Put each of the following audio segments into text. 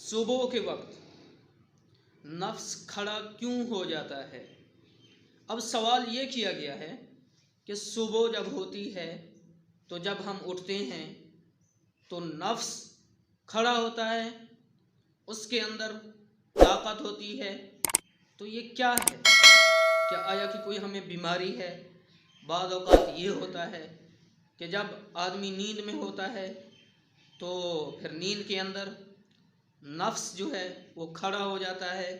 सुबह के वक्त नफ्स खड़ा क्यों हो जाता है। अब सवाल ये किया गया है कि सुबह जब होती है तो जब हम उठते हैं तो नफ्स खड़ा होता है, उसके अंदर ताकत होती है। तो ये क्या है? क्या आया कि कोई हमें बीमारी है? बाद औक़ात ये होता है कि जब आदमी नींद में होता है तो फिर नींद के अंदर नफ्स जो है वो खड़ा हो जाता है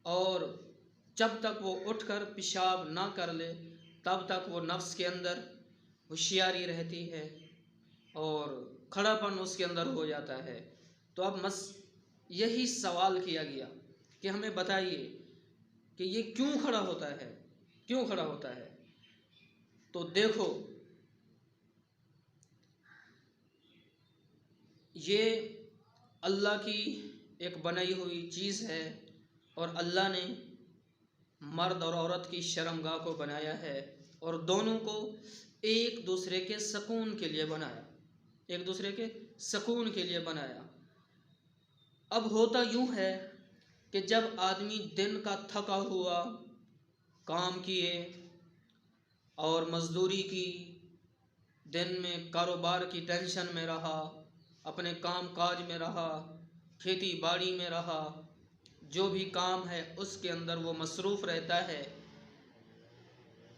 और जब तक वो उठकर पेशाब ना कर ले तब तक वो नफ्स के अंदर होशियारी रहती है और खड़ापन उसके अंदर हो जाता है। तो अब यही सवाल किया गया कि हमें बताइए कि ये क्यों खड़ा होता है, क्यों खड़ा होता है। तो देखो, ये अल्लाह की एक बनाई हुई चीज़ है और अल्लाह ने मर्द और औरत की शर्मगाह को बनाया है और दोनों को एक दूसरे के सुकून के लिए बनाया, एक दूसरे के सुकून के लिए बनाया। अब होता यूँ है कि जब आदमी दिन का थका हुआ काम किए और मज़दूरी की, दिन में कारोबार की टेंशन में रहा, अपने काम काज में रहा, खेती बाड़ी में रहा, जो भी काम है उसके अंदर वो मसरूफ़ रहता है,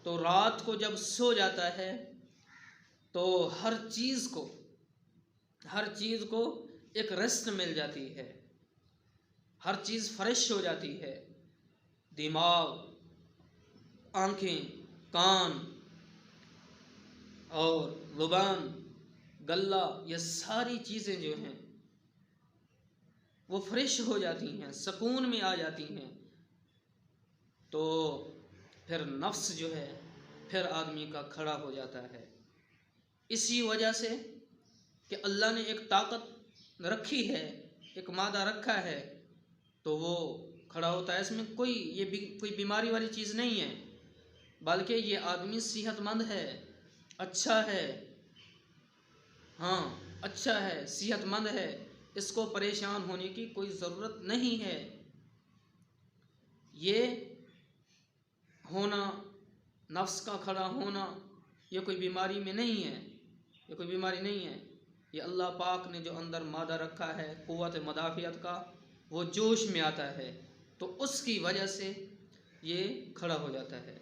तो रात को जब सो जाता है तो हर चीज़ को एक रेस्ट मिल जाती है, हर चीज़ फ्रेश हो जाती है। दिमाग, आँखें, कान और ज़ुबान, गला, ये सारी चीज़ें जो हैं वो फ्रेश हो जाती हैं, सुकून में आ जाती हैं। तो फिर नफ्स जो है फिर आदमी का खड़ा हो जाता है। इसी वजह से कि अल्लाह ने एक ताकत रखी है, एक मादा रखा है, तो वो खड़ा होता है। इसमें कोई बीमारी वाली चीज़ नहीं है, बल्कि ये आदमी सेहतमंद है, अच्छा है, हाँ अच्छा है, सेहतमंद है, इसको परेशान होने की कोई ज़रूरत नहीं है। ये होना, नफ्स का खड़ा होना, ये कोई बीमारी में नहीं है, ये कोई बीमारी नहीं है। ये अल्लाह पाक ने जो अंदर मादा रखा है क़ुव्वत मदाफ़ियत का, वो जोश में आता है तो उसकी वजह से ये खड़ा हो जाता है।